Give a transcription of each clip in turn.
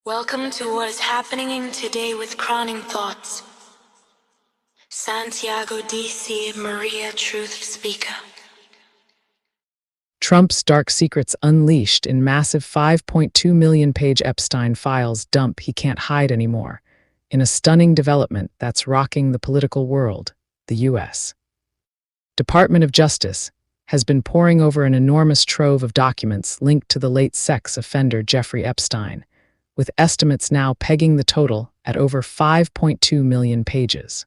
Welcome to what is happening in today with Crowning Thoughts. Santiago D.C. Maria Truth Speaker. Trump's dark secrets unleashed in massive 5.2 million page Epstein files dump he can't hide anymore, in a stunning development that's rocking the political world, the U.S. Department of Justice has been poring over an enormous trove of documents linked to the late sex offender Jeffrey Epstein, with estimates now pegging the total at over 5.2 million pages.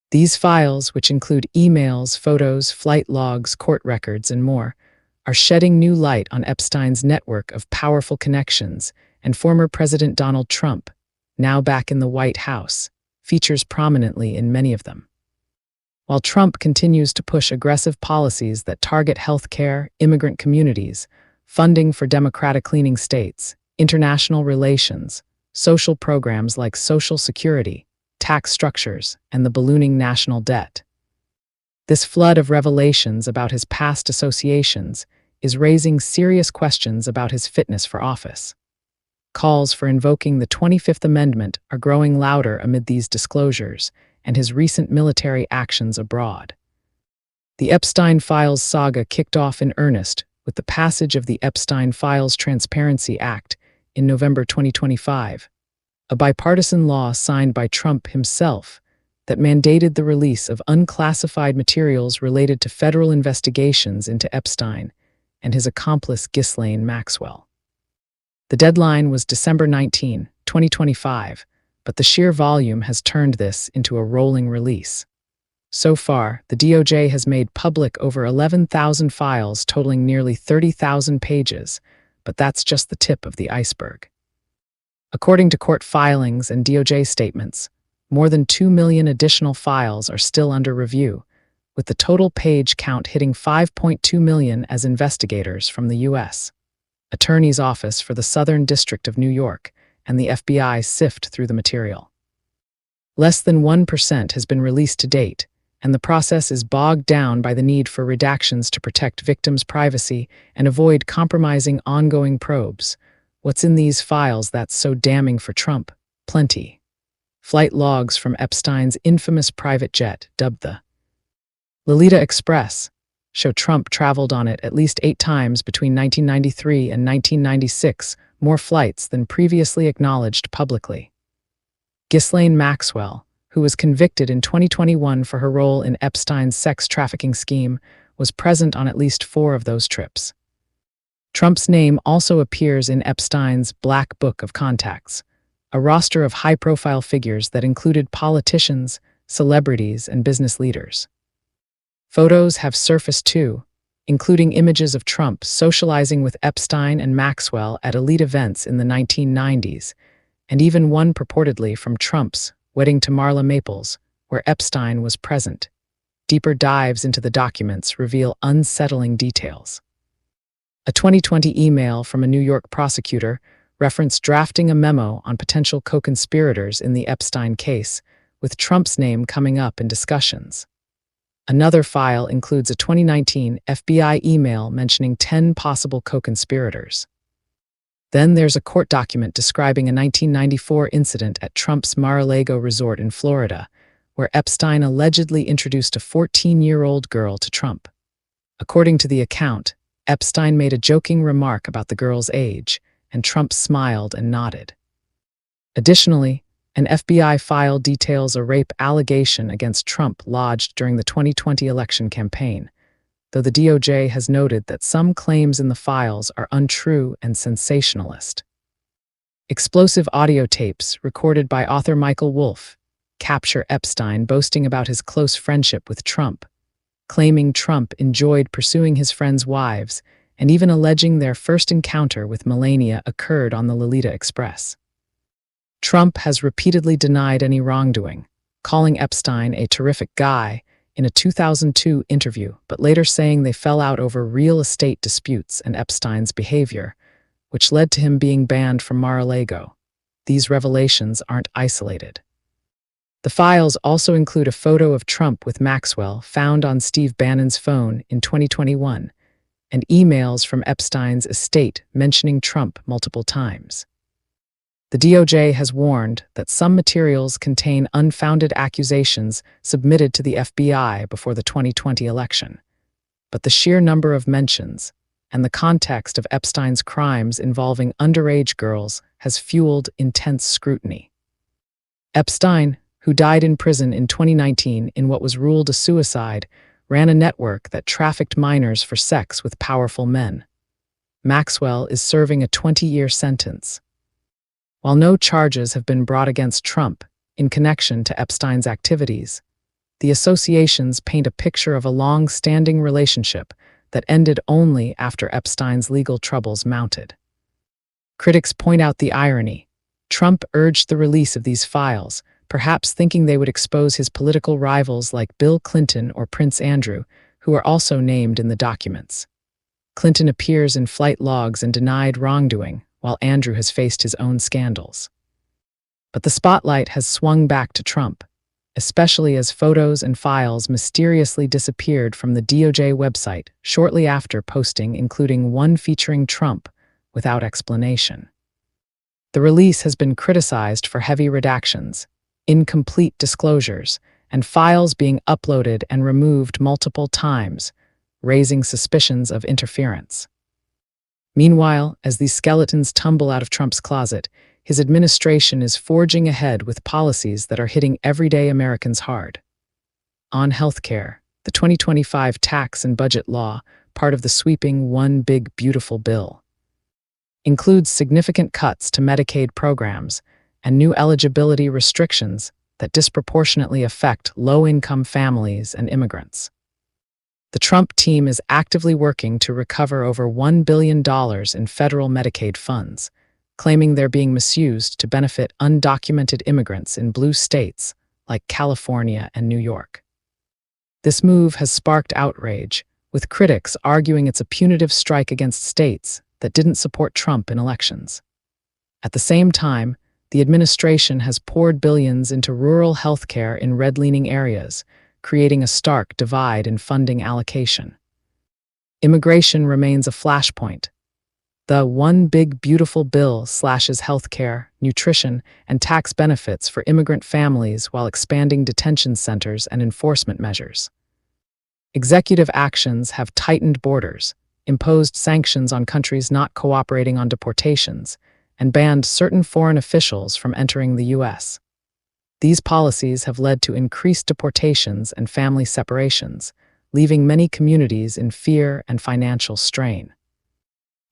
These files, which include emails, photos, flight logs, court records, and more, are shedding new light on Epstein's network of powerful connections, and former President Donald Trump, now back in the White House, features prominently in many of them. While Trump continues to push aggressive policies that target healthcare, immigrant communities, funding for democratic-leaning states, international relations, social programs like Social Security, tax structures, and the ballooning national debt. This flood of revelations about his past associations is raising serious questions about his fitness for office. Calls for invoking the 25th Amendment are growing louder amid these disclosures and his recent military actions abroad. The Epstein Files saga kicked off in earnest with the passage of the Epstein Files Transparency Act in November 2025, a bipartisan law signed by Trump himself that mandated the release of unclassified materials related to federal investigations into Epstein and his accomplice Ghislaine Maxwell. The deadline was December 19, 2025, but the sheer volume has turned this into a rolling release. So far, the DOJ has made public over 11,000 files totaling nearly 30,000 pages, but that's just the tip of the iceberg. According to court filings and DOJ statements, more than 2 million additional files are still under review, with the total page count hitting 5.2 million as investigators from the U.S. Attorney's Office for the Southern District of New York and the FBI sift through the material. Less than 1% has been released to date, and the process is bogged down by the need for redactions to protect victims' privacy and avoid compromising ongoing probes. What's in these files that's so damning for Trump? Plenty. Flight logs from Epstein's infamous private jet, dubbed the Lolita Express, show Trump traveled on it at least 8 times between 1993 and 1996, more flights than previously acknowledged publicly. Ghislaine Maxwell, who was convicted in 2021 for her role in Epstein's sex trafficking scheme, was present on at least 4 of those trips. Trump's name also appears in Epstein's Black Book of Contacts, a roster of high-profile figures that included politicians, celebrities, and business leaders. Photos have surfaced too, including images of Trump socializing with Epstein and Maxwell at elite events in the 1990s, and even one purportedly from Trump's wedding to Marla Maples, where Epstein was present. Deeper dives into the documents reveal unsettling details. A 2020 email from a New York prosecutor referenced drafting a memo on potential co-conspirators in the Epstein case, with Trump's name coming up in discussions. Another file includes a 2019 FBI email mentioning 10 possible co-conspirators. Then there's a court document describing a 1994 incident at Trump's Mar-a-Lago resort in Florida, where Epstein allegedly introduced a 14-year-old girl to Trump. According to the account, Epstein made a joking remark about the girl's age, and Trump smiled and nodded. Additionally, an FBI file details a rape allegation against Trump lodged during the 2020 election campaign, though the DOJ has noted that some claims in the files are untrue and sensationalist. Explosive audio tapes recorded by author Michael Wolff capture Epstein boasting about his close friendship with Trump, claiming Trump enjoyed pursuing his friends' wives, and even alleging their first encounter with Melania occurred on the Lolita Express. Trump has repeatedly denied any wrongdoing, calling Epstein a terrific guy in a 2002 interview, but later saying they fell out over real estate disputes and Epstein's behavior, which led to him being banned from Mar-a-Lago. These revelations aren't isolated. The files also include a photo of Trump with Maxwell found on Steve Bannon's phone in 2021, and emails from Epstein's estate mentioning Trump multiple times. The DOJ has warned that some materials contain unfounded accusations submitted to the FBI before the 2020 election. But the sheer number of mentions and the context of Epstein's crimes involving underage girls has fueled intense scrutiny. Epstein, who died in prison in 2019 in what was ruled a suicide, ran a network that trafficked minors for sex with powerful men. Maxwell is serving a 20-year sentence. While no charges have been brought against Trump in connection to Epstein's activities, the associations paint a picture of a long-standing relationship that ended only after Epstein's legal troubles mounted. Critics point out the irony. Trump urged the release of these files, perhaps thinking they would expose his political rivals like Bill Clinton or Prince Andrew, who are also named in the documents. Clinton appears in flight logs and denied wrongdoing, while Andrew has faced his own scandals. But the spotlight has swung back to Trump, especially as photos and files mysteriously disappeared from the DOJ website shortly after posting, including one featuring Trump, without explanation. The release has been criticized for heavy redactions, incomplete disclosures, and files being uploaded and removed multiple times, raising suspicions of interference. Meanwhile, as these skeletons tumble out of Trump's closet, his administration is forging ahead with policies that are hitting everyday Americans hard. On healthcare, the 2025 tax and budget law, part of the sweeping One Big Beautiful Bill, includes significant cuts to Medicaid programs and new eligibility restrictions that disproportionately affect low-income families and immigrants. The Trump team is actively working to recover over $1 billion in federal Medicaid funds, claiming they're being misused to benefit undocumented immigrants in blue states like California and New York. This move has sparked outrage, with critics arguing it's a punitive strike against states that didn't support Trump in elections. At the same time, the administration has poured billions into rural health care in red-leaning areas, creating a stark divide in funding allocation. Immigration remains a flashpoint. The One Big Beautiful Bill slashes healthcare, nutrition, and tax benefits for immigrant families while expanding detention centers and enforcement measures. Executive actions have tightened borders, imposed sanctions on countries not cooperating on deportations, and banned certain foreign officials from entering the U.S. These policies have led to increased deportations and family separations, leaving many communities in fear and financial strain.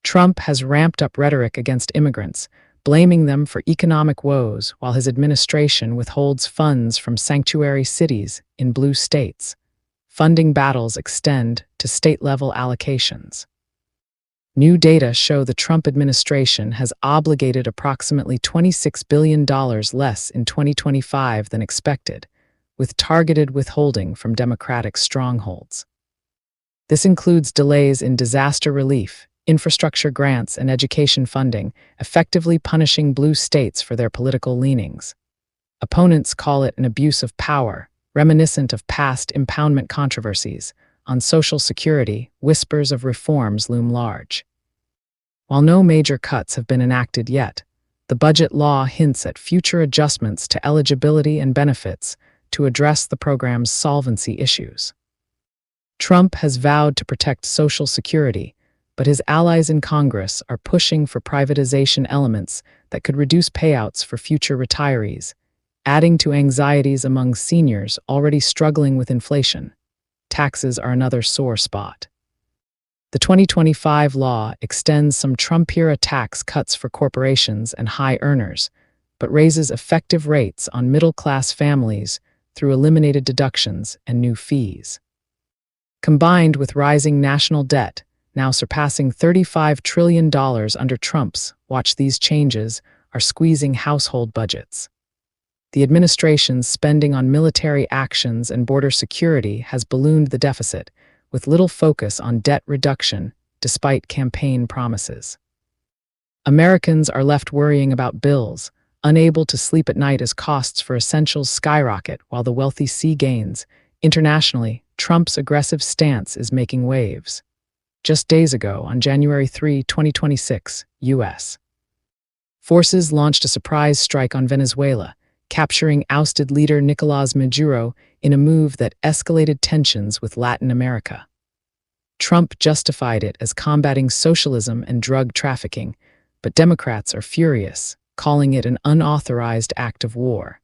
Trump has ramped up rhetoric against immigrants, blaming them for economic woes while his administration withholds funds from sanctuary cities in blue states. Funding battles extend to state-level allocations. New data show the Trump administration has obligated approximately $26 billion less in 2025 than expected, with targeted withholding from Democratic strongholds. This includes delays in disaster relief, infrastructure grants, and education funding, effectively punishing blue states for their political leanings. Opponents call it an abuse of power, reminiscent of past impoundment controversies. On Social Security, whispers of reforms loom large. While no major cuts have been enacted yet, the budget law hints at future adjustments to eligibility and benefits to address the program's solvency issues. Trump has vowed to protect Social Security, but his allies in Congress are pushing for privatization elements that could reduce payouts for future retirees, adding to anxieties among seniors already struggling with inflation. Taxes are another sore spot. The 2025 law extends some Trump-era tax cuts for corporations and high earners, but raises effective rates on middle-class families through eliminated deductions and new fees. Combined with rising national debt, now surpassing $35 trillion under Trump's, watch these changes, are squeezing household budgets. The administration's spending on military actions and border security has ballooned the deficit, with little focus on debt reduction despite campaign promises. Americans are left worrying about bills, unable to sleep at night as costs for essentials skyrocket while the wealthy see gains. Internationally, Trump's aggressive stance is making waves. Just days ago, on January 3, 2026, U.S. Forces launched a surprise strike on Venezuela, capturing ousted leader Nicolás Maduro in a move that escalated tensions with Latin America. Trump justified it as combating socialism and drug trafficking, but Democrats are furious, calling it an unauthorized act of war.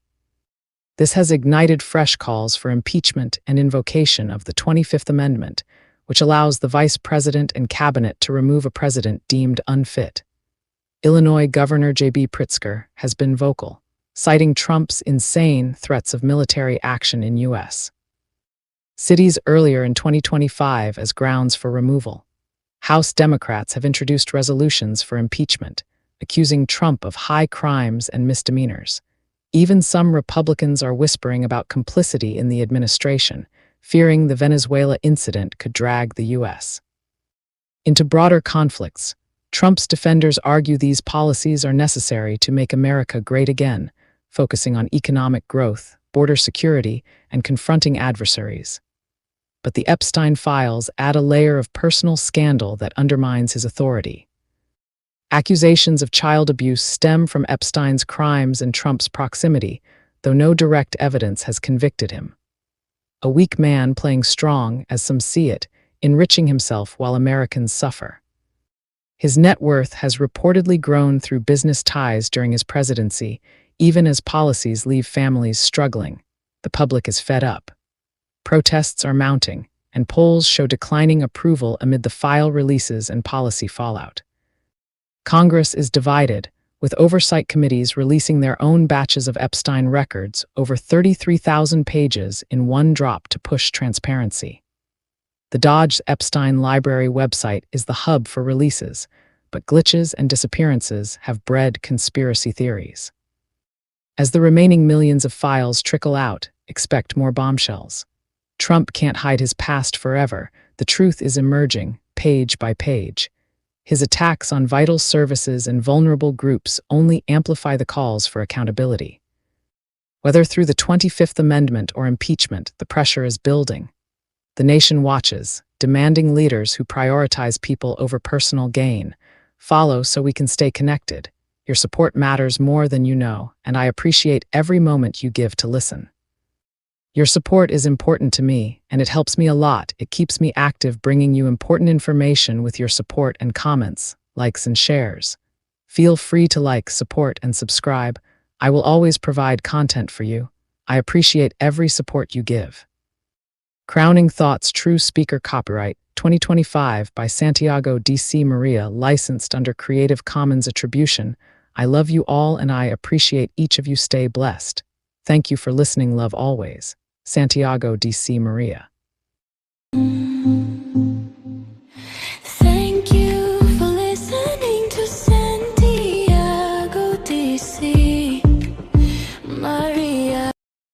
This has ignited fresh calls for impeachment and invocation of the 25th Amendment, which allows the vice president and cabinet to remove a president deemed unfit. Illinois Governor J.B. Pritzker has been vocal, citing Trump's insane threats of military action in U.S. cities earlier in 2025 as grounds for removal. House Democrats have introduced resolutions for impeachment, accusing Trump of high crimes and misdemeanors. Even some Republicans are whispering about complicity in the administration, fearing the Venezuela incident could drag the U.S. into broader conflicts. Trump's defenders argue these policies are necessary to make America great again, focusing on economic growth, border security, and confronting adversaries. But the Epstein files add a layer of personal scandal that undermines his authority. Accusations of child abuse stem from Epstein's crimes and Trump's proximity, though no direct evidence has convicted him. A weak man playing strong, as some see it, enriching himself while Americans suffer. His net worth has reportedly grown through business ties during his presidency, even as policies leave families struggling. The public is fed up. Protests are mounting, and polls show declining approval amid the file releases and policy fallout. Congress is divided, with oversight committees releasing their own batches of Epstein records, over 33,000 pages in one drop to push transparency. The Dodge Epstein Library website is the hub for releases, but glitches and disappearances have bred conspiracy theories. As the remaining millions of files trickle out, expect more bombshells. Trump can't hide his past forever. The truth is emerging, page by page. His attacks on vital services and vulnerable groups only amplify the calls for accountability. Whether through the 25th Amendment or impeachment, the pressure is building. The nation watches, demanding leaders who prioritize people over personal gain. Follow so we can stay connected. Your support matters more than you know, and I appreciate every moment you give to listen. Your support is important to me, and it helps me a lot. It keeps me active, bringing you important information with your support and comments, likes and shares. Feel free to like, support, and subscribe. I will always provide content for you. I appreciate every support you give. Crowning Thoughts True Speaker Copyright 2025 by Santiago D.C. Maria, licensed under Creative Commons Attribution. I love you all and I appreciate each of you. Stay blessed. Thank you for listening. Love always. Santiago D.C. Maria.